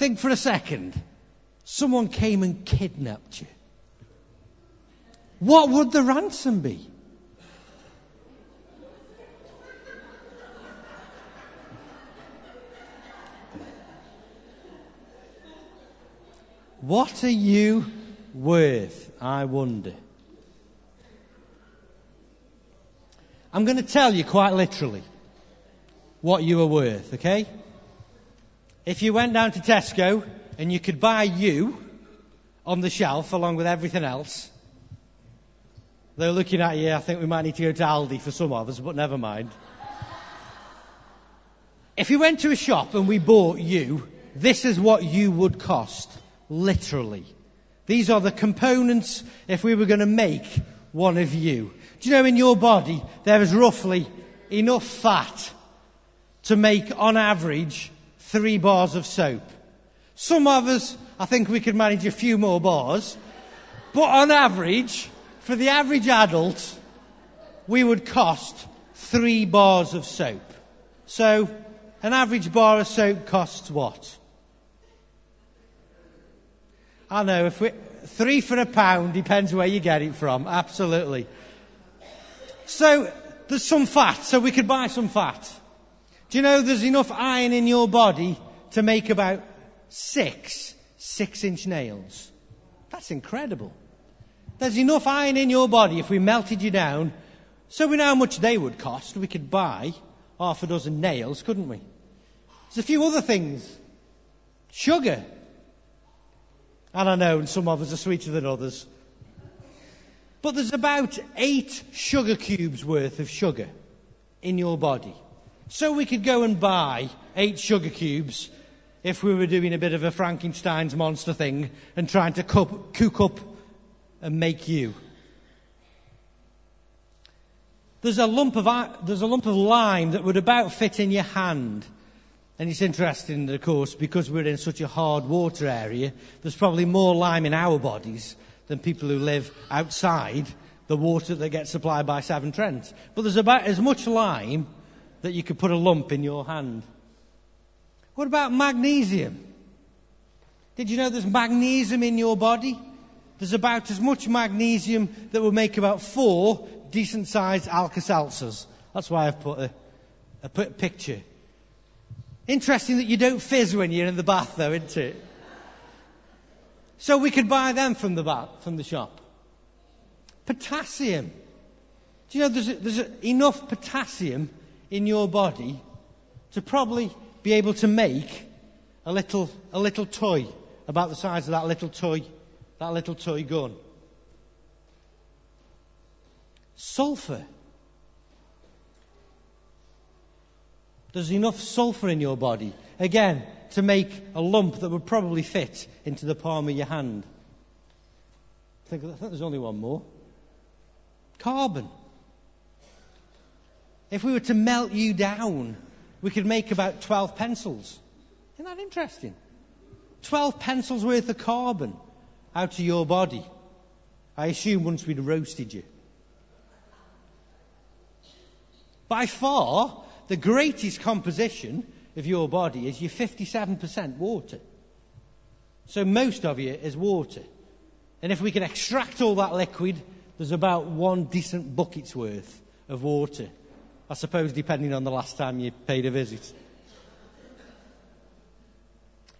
Think for a second. Someone came and kidnapped you. What would the ransom be? What are you worth, I wonder? I'm going to tell you quite literally what you are worth, okay? If you went down to Tesco and you could buy you on the shelf along with everything else, they're looking at you. I think we might need to go to Aldi for some of us, but never mind. If you went to a shop and we bought you, this is what you would cost, literally. These are the components if we were going to make one of you. Do you know in your body there is roughly enough fat to make, on average, 3 bars of soap? Some of us, I think we could manage a few more bars. But on average, for the average adult, we would cost 3 bars of soap. So, an average bar of soap costs what? I know, 3 for £1, depends where you get it from, absolutely. So, there's some fat, so we could buy some fat. Do you know there's enough iron in your body to make about 6 6-inch nails? That's incredible. There's enough iron in your body if we melted you down, so we know how much they would cost. We could buy half a dozen nails, couldn't we? There's a few other things. Sugar. And I know some of us are sweeter than others. But there's about 8 sugar cubes worth of sugar in your body. So we could go and buy 8 sugar cubes if we were doing a bit of a Frankenstein's monster thing and trying to cook up and make you. There's a lump of lime that would about fit in your hand. And it's interesting, of course, because we're in such a hard water area, there's probably more lime in our bodies than people who live outside the water that gets supplied by Severn Trent. But there's about as much lime that you could put a lump in your hand. What about magnesium? Did you know there's magnesium in your body? There's about as much magnesium that will make about 4 decent-sized Alka-Seltzers. That's why I've put a picture. Interesting that you don't fizz when you're in the bath, though, isn't it? So we could buy them from the shop. Potassium. Do you know there's enough potassium in your body to probably be able to make a little toy about the size of that little toy gun. Sulfur. There's enough sulfur in your body, again, to make a lump that would probably fit into the palm of your hand. I think there's only one more. Carbon. If we were to melt you down, we could make about 12 pencils. Isn't that interesting? 12 pencils worth of carbon out of your body. I assume once we'd roasted you. By far, the greatest composition of your body is your 57% water. So most of you is water. And if we can extract all that liquid, there's about 1 decent bucket's worth of water. I suppose depending on the last time you paid a visit.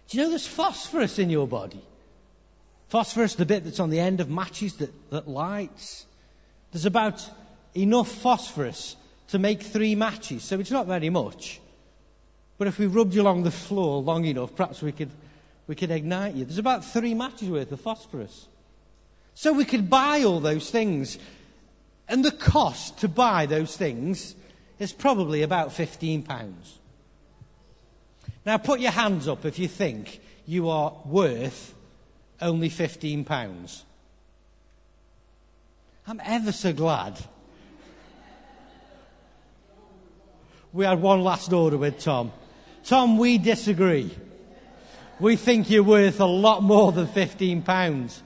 Do you know there's phosphorus in your body? Phosphorus, the bit that's on the end of matches that lights. There's about enough phosphorus to make 3 matches, so it's not very much. But if we rubbed you along the floor long enough, perhaps we could ignite you. There's about 3 matches worth of phosphorus. So we could buy all those things. And the cost to buy those things is probably about £15. Now put your hands up if you think you are worth only £15. I'm ever so glad we had one last order with Tom. Tom, we disagree. We think you're worth a lot more than £15.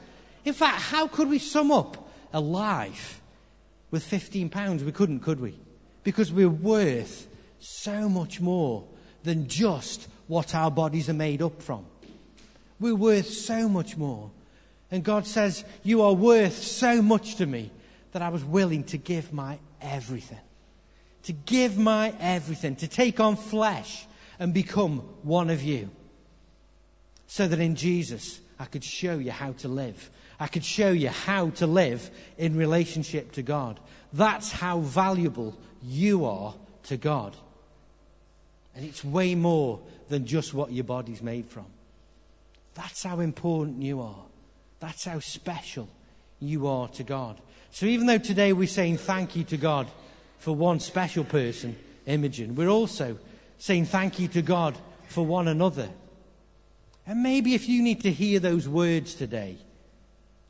In fact, how could we sum up a life with £15? We couldn't, could we? Because we're worth so much more than just what our bodies are made up from. We're worth so much more. And God says, you are worth so much to me that I was willing to give my everything. To give my everything, to take on flesh and become one of you. So that in Jesus, I could show you how to live. I could show you how to live in relationship to God. That's how valuable you are to God. And it's way more than just what your body's made from. That's how important you are. That's how special you are to God. So even though today we're saying thank you to God for one special person, Imogen, we're also saying thank you to God for one another. And maybe if you need to hear those words today,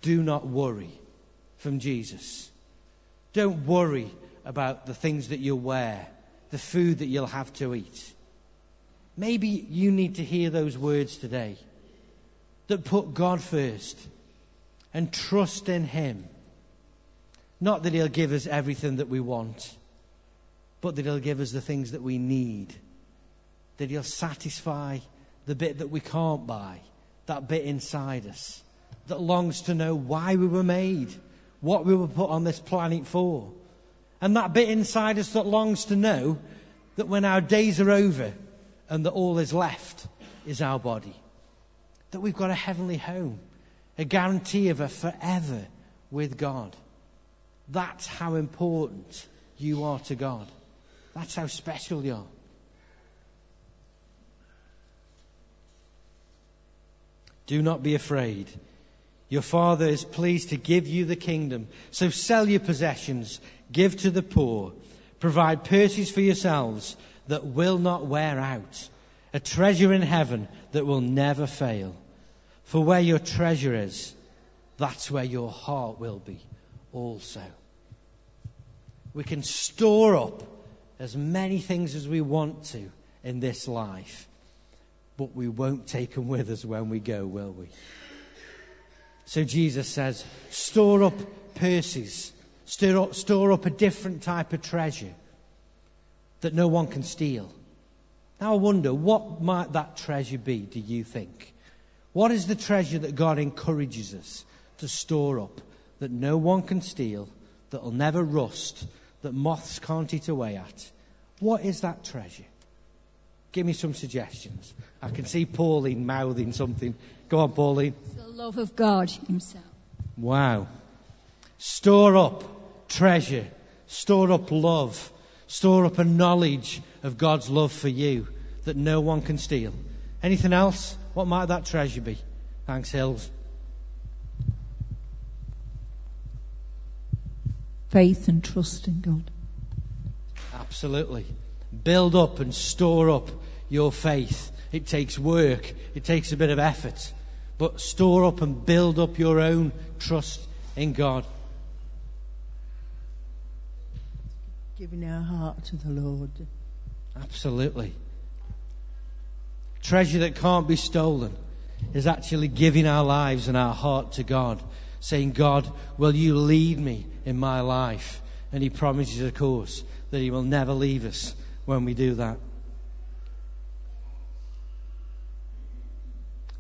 do not worry from Jesus. Don't worry about the things that you'll wear, the food that you'll have to eat. Maybe you need to hear those words today that put God first and trust in him. Not that he'll give us everything that we want, but that he'll give us the things that we need. That he'll satisfy the bit that we can't buy, that bit inside us that longs to know why we were made, what we were put on this planet for. And that bit inside us that longs to know that when our days are over and that all is left is our body, that we've got a heavenly home, a guarantee of a forever with God. That's how important you are to God. That's how special you are. Do not be afraid. Your Father is pleased to give you the kingdom. So sell your possessions, give to the poor, provide purses for yourselves that will not wear out, a treasure in heaven that will never fail. For where your treasure is, that's where your heart will be also. We can store up as many things as we want to in this life, but we won't take them with us when we go, will we? So Jesus says, store up purses, store up a different type of treasure that no one can steal. Now I wonder, what might that treasure be, do you think? What is the treasure that God encourages us to store up that no one can steal, that will never rust, that moths can't eat away at? What is that treasure? Give me some suggestions. I can see Pauline mouthing something. Go on, Pauline. It's the love of God himself. Wow. Store up treasure. Store up love. Store up a knowledge of God's love for you that no one can steal. Anything else? What might that treasure be? Thanks, Hills. Faith and trust in God. Absolutely. Build up and store up your faith. It takes work. It takes a bit of effort. But store up and build up your own trust in God. Giving our heart to the Lord. Absolutely. Treasure that can't be stolen is actually giving our lives and our heart to God. Saying, God, will you lead me in my life? And he promises, of course, that he will never leave us when we do that.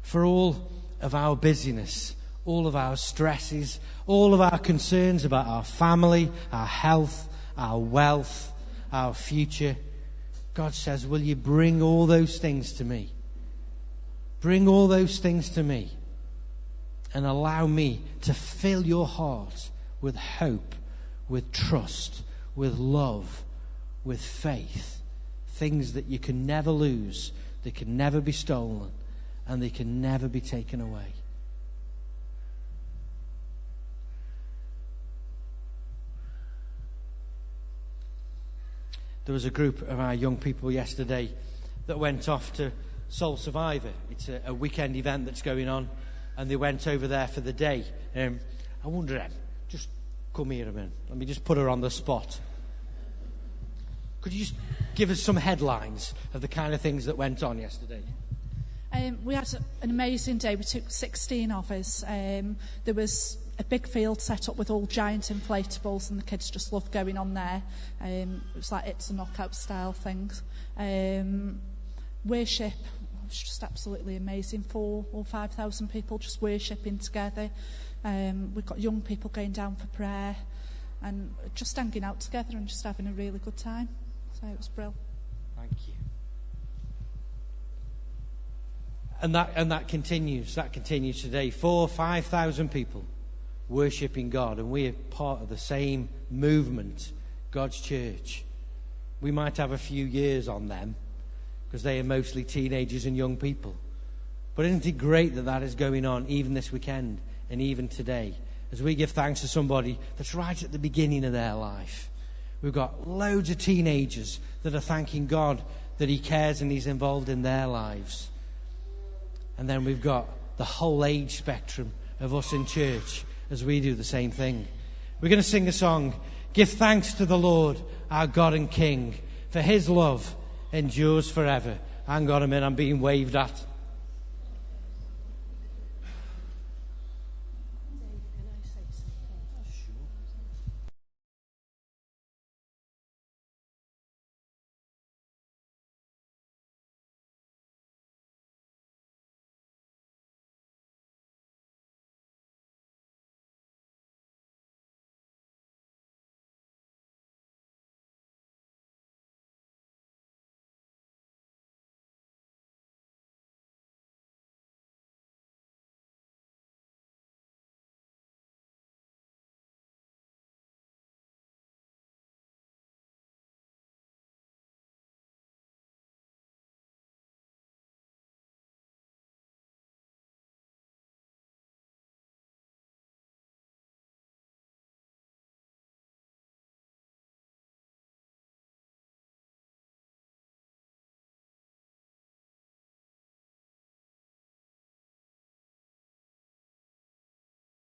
For all of our busyness, all of our stresses, all of our concerns about our family, our health, our wealth, our future, God says, will you bring all those things to me? Bring all those things to me and allow me to fill your heart with hope, with trust, with love, with faith. Things that you can never lose, they can never be stolen, and they can never be taken away. There was a group of our young people yesterday that went off to Soul Survivor. It's a weekend event that's going on, and they went over there for the day. I wonder, just come here a minute. Let me just put her on the spot. Could you just give us some headlines of the kind of things that went on yesterday? We had an amazing day. We took 16 of us. There was a big field set up with all giant inflatables, and the kids just loved going on there. It was like It's a Knockout style thing. Worship was just absolutely amazing. 4,000 or 5,000 people just worshipping together. We've got young people going down for prayer and just hanging out together and just having a really good time. So it was brilliant. Thank you. And that continues today. 4,000-5,000 people worshipping God, and we are part of the same movement, God's church. We might have a few years on them because they are mostly teenagers and young people. But isn't it great that is going on even this weekend and even today, as we give thanks to somebody that's right at the beginning of their life. We've got loads of teenagers that are thanking God that he cares and he's involved in their lives. And then we've got the whole age spectrum of us in church as we do the same thing. We're going to sing a song, Give Thanks to the Lord, our God and King, for his love endures forever. Hang on a minute, I'm being waved at.